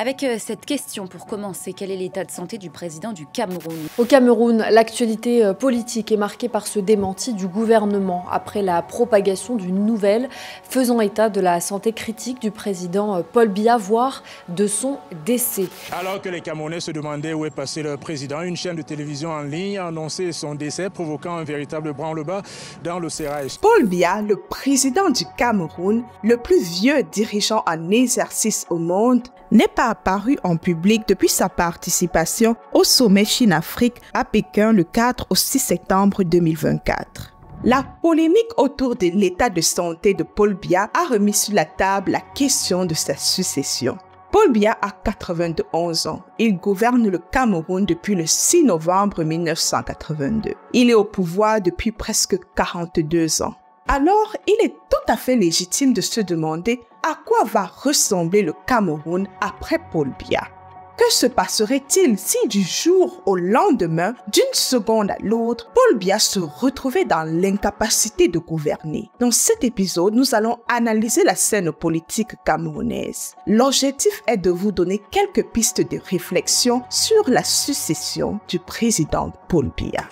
Avec cette question pour commencer, quel est l'état de santé du président du Cameroun? Au Cameroun, l'actualité politique est marquée par ce démenti du gouvernement après la propagation d'une nouvelle faisant état de la santé critique du président Paul Biya, voire de son décès. Alors que les Camerounais se demandaient où est passé leur président, une chaîne de télévision en ligne a annoncé son décès, provoquant un véritable branle-bas dans le sérail. Paul Biya, le président du Cameroun, le plus vieux dirigeant en exercice au monde, n'est pas apparu en public depuis sa participation au sommet Chine-Afrique à Pékin le 4 au 6 septembre 2024. La polémique autour de l'état de santé de Paul Biya a remis sur la table la question de sa succession. Paul Biya a 91 ans. Il gouverne le Cameroun depuis le 6 novembre 1982. Il est au pouvoir depuis presque 42 ans. Alors, il est tout à fait légitime de se demander à quoi va ressembler le Cameroun après Paul Biya. Que se passerait-il si du jour au lendemain, d'une seconde à l'autre, Paul Biya se retrouvait dans l'incapacité de gouverner? Dans cet épisode, nous allons analyser la scène politique camerounaise. L'objectif est de vous donner quelques pistes de réflexion sur la succession du président Paul Biya.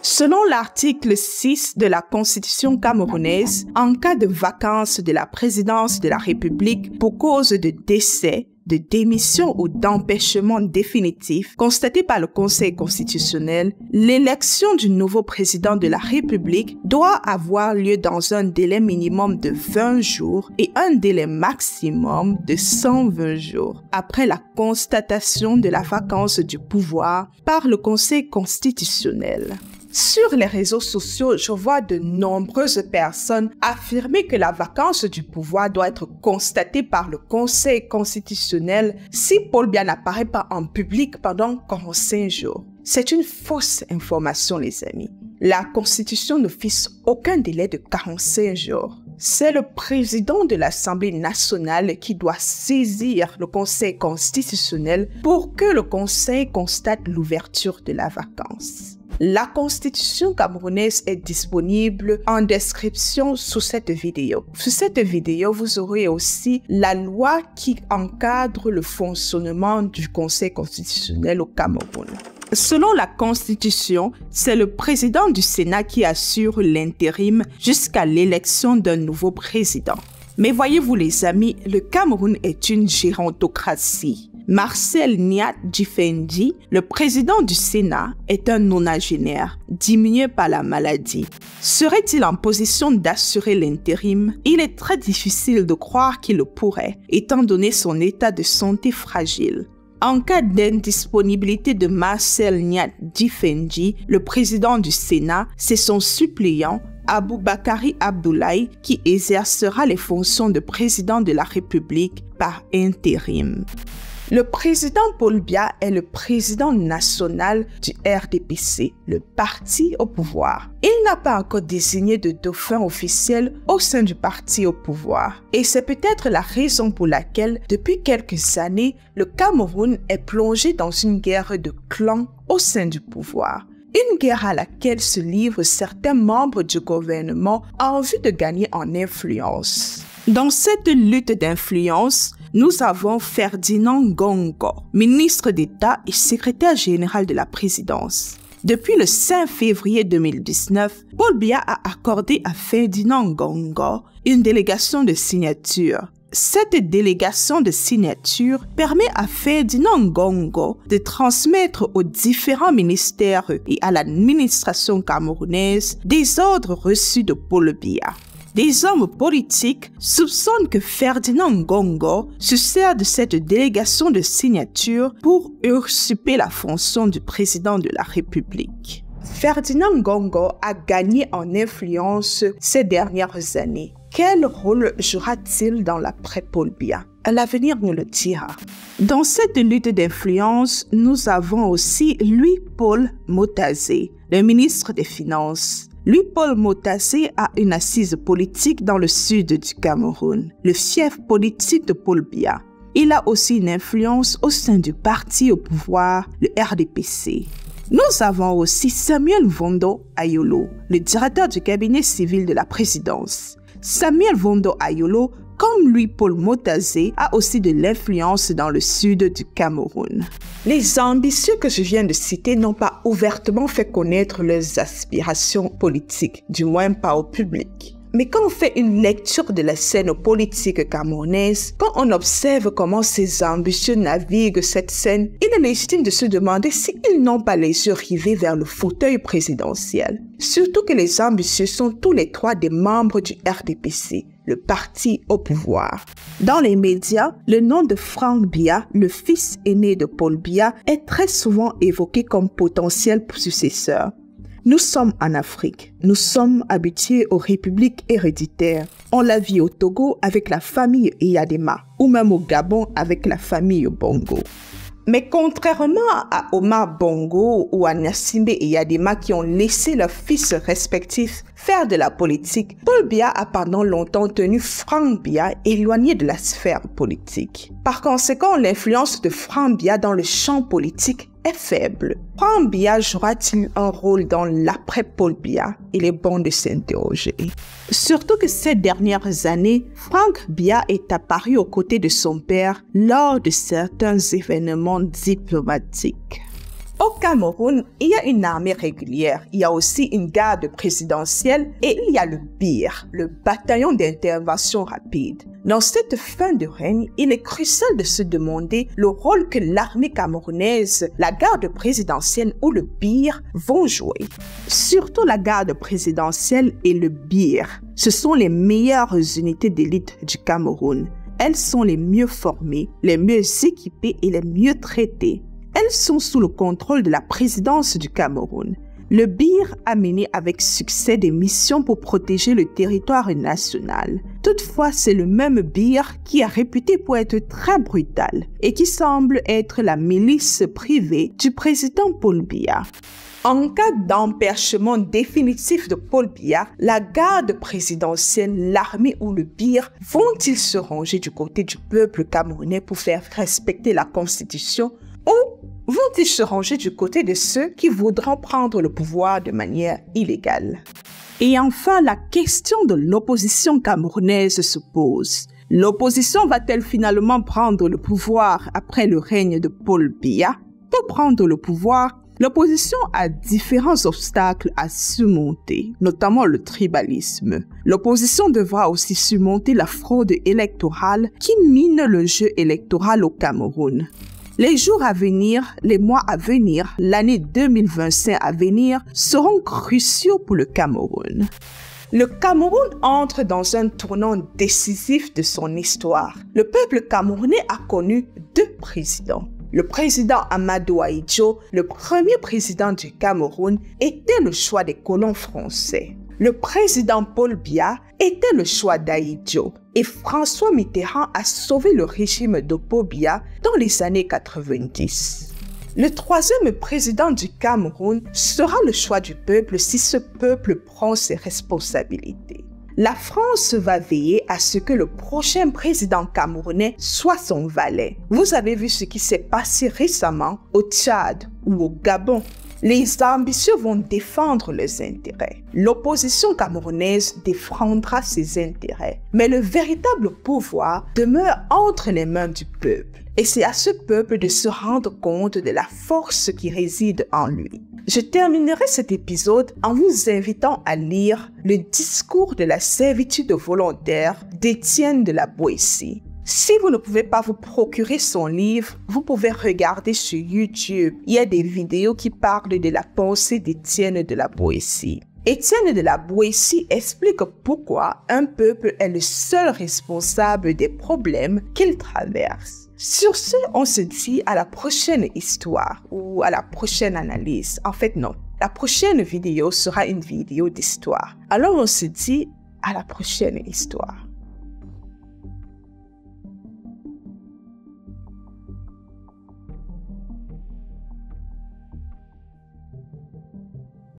Selon l'article 6 de la Constitution camerounaise, en cas de vacance de la présidence de la République pour cause de décès, de démission ou d'empêchement définitif constaté par le Conseil constitutionnel, l'élection du nouveau président de la République doit avoir lieu dans un délai minimum de 20 jours et un délai maximum de 120 jours après la constatation de la vacance du pouvoir par le Conseil constitutionnel. Sur les réseaux sociaux, je vois de nombreuses personnes affirmer que la vacance du pouvoir doit être constatée par le Conseil constitutionnel si Paul Biya n'apparaît pas en public pendant 45 jours. C'est une fausse information, les amis. La Constitution ne fixe aucun délai de 45 jours. C'est le président de l'Assemblée nationale qui doit saisir le Conseil constitutionnel pour que le Conseil constate l'ouverture de la vacance. La Constitution camerounaise est disponible en description sous cette vidéo. Sous cette vidéo, vous aurez aussi la loi qui encadre le fonctionnement du Conseil constitutionnel au Cameroun. Selon la Constitution, c'est le président du Sénat qui assure l'intérim jusqu'à l'élection d'un nouveau président. Mais voyez-vous les amis, le Cameroun est une gérontocratie. Marcel Nyat Djifendi, le président du Sénat, est un nonagénaire, diminué par la maladie. Serait-il en position d'assurer l'intérim? Il est très difficile de croire qu'il le pourrait, étant donné son état de santé fragile. En cas d'indisponibilité de Marcel Nyat Djifendi, le président du Sénat, c'est son suppléant, Aboubakari Abdoulaye, qui exercera les fonctions de président de la République par intérim. Le président Paul Biya est le président national du RDPC, le parti au pouvoir. Il n'a pas encore désigné de dauphin officiel au sein du parti au pouvoir. Et c'est peut-être la raison pour laquelle, depuis quelques années, le Cameroun est plongé dans une guerre de clans au sein du pouvoir. Une guerre à laquelle se livrent certains membres du gouvernement en vue de gagner en influence. Dans cette lutte d'influence, nous avons Ferdinand Ngongo, ministre d'État et secrétaire général de la présidence. Depuis le 5 février 2019, Paul Biya a accordé à Ferdinand Ngongo une délégation de signature. Cette délégation de signature permet à Ferdinand Ngongo de transmettre aux différents ministères et à l'administration camerounaise des ordres reçus de Paul Biya. Des hommes politiques soupçonnent que Ferdinand Ngongo se sert de cette délégation de signature pour usurper la fonction du président de la République. Ferdinand Ngongo a gagné en influence ces dernières années. Quel rôle jouera-t-il dans l'après-Paul Biya? L'avenir nous le dira. Dans cette lutte d'influence, nous avons aussi Louis-Paul Motazé, le ministre des Finances. Louis-Paul Motazé a une assise politique dans le sud du Cameroun, le fief politique de Paul Biya. Il a aussi une influence au sein du parti au pouvoir, le RDPC. Nous avons aussi Samuel Vondo Ayolo, le directeur du cabinet civil de la présidence. Samuel Vondo Ayolo comme lui, Paul Motazé, a aussi de l'influence dans le sud du Cameroun. Les ambitieux que je viens de citer n'ont pas ouvertement fait connaître leurs aspirations politiques, du moins pas au public. Mais quand on fait une lecture de la scène politique camerounaise, quand on observe comment ces ambitieux naviguent cette scène, il est légitime de se demander s'ils n'ont pas les yeux rivés vers le fauteuil présidentiel. Surtout que les ambitieux sont tous les trois des membres du RDPC, le parti au pouvoir. Dans les médias, le nom de Franck Biya, le fils aîné de Paul Biya, est très souvent évoqué comme potentiel successeur. Nous sommes en Afrique. Nous sommes habitués aux républiques héréditaires. On l'a vu au Togo avec la famille Eyadema ou même au Gabon avec la famille Bongo. Mais contrairement à Omar Bongo ou à Gnassingbé Eyadema qui ont laissé leurs fils respectifs faire de la politique, Paul Biya a pendant longtemps tenu Franck Biya éloigné de la sphère politique. Par conséquent, l'influence de Franck Biya dans le champ politique est faible. Franck Biya jouera-t-il un rôle dans l'après-Paul Biya? Il est bon de s'interroger. Surtout que ces dernières années, Franck Biya est apparu aux côtés de son père lors de certains événements diplomatiques. Au Cameroun, il y a une armée régulière, il y a aussi une garde présidentielle et il y a le BIR, le bataillon d'intervention rapide. Dans cette fin de règne, il est crucial de se demander le rôle que l'armée camerounaise, la garde présidentielle ou le BIR vont jouer. Surtout la garde présidentielle et le BIR. Ce sont les meilleures unités d'élite du Cameroun. Elles sont les mieux formées, les mieux équipées et les mieux traitées. Elles sont sous le contrôle de la présidence du Cameroun. Le BIR a mené avec succès des missions pour protéger le territoire national. Toutefois, c'est le même BIR qui est réputé pour être très brutal et qui semble être la milice privée du président Paul Biya. En cas d'empêchement définitif de Paul Biya, la garde présidentielle, l'armée ou le BIR vont-ils se ranger du côté du peuple camerounais pour faire respecter la Constitution ou vont-ils se ranger du côté de ceux qui voudront prendre le pouvoir de manière illégale? Et enfin, la question de l'opposition camerounaise se pose. L'opposition va-t-elle finalement prendre le pouvoir après le règne de Paul Biya? Pour prendre le pouvoir, l'opposition a différents obstacles à surmonter, notamment le tribalisme. L'opposition devra aussi surmonter la fraude électorale qui mine le jeu électoral au Cameroun. Les jours à venir, les mois à venir, l'année 2025 à venir seront cruciaux pour le Cameroun. Le Cameroun entre dans un tournant décisif de son histoire. Le peuple camerounais a connu deux présidents. Le président Amadou Ahidjo, le premier président du Cameroun, était le choix des colons français. Le président Paul Biya était le choix d'Ahidjo et François Mitterrand a sauvé le régime de Paul Biya dans les années 90. Le troisième président du Cameroun sera le choix du peuple si ce peuple prend ses responsabilités. La France va veiller à ce que le prochain président camerounais soit son valet. Vous avez vu ce qui s'est passé récemment au Tchad ou au Gabon. Les ambitieux vont défendre leurs intérêts. L'opposition camerounaise défendra ses intérêts. Mais le véritable pouvoir demeure entre les mains du peuple. Et c'est à ce peuple de se rendre compte de la force qui réside en lui. Je terminerai cet épisode en vous invitant à lire le discours de la servitude volontaire d'Étienne de la Boétie. Si vous ne pouvez pas vous procurer son livre, vous pouvez regarder sur YouTube. Il y a des vidéos qui parlent de la pensée d'Étienne de la Boétie. Étienne de la Boétie explique pourquoi un peuple est le seul responsable des problèmes qu'il traverse. Sur ce, on se dit à la prochaine histoire ou à la prochaine analyse. En fait, non. La prochaine vidéo sera une vidéo d'histoire. Alors, on se dit à la prochaine histoire.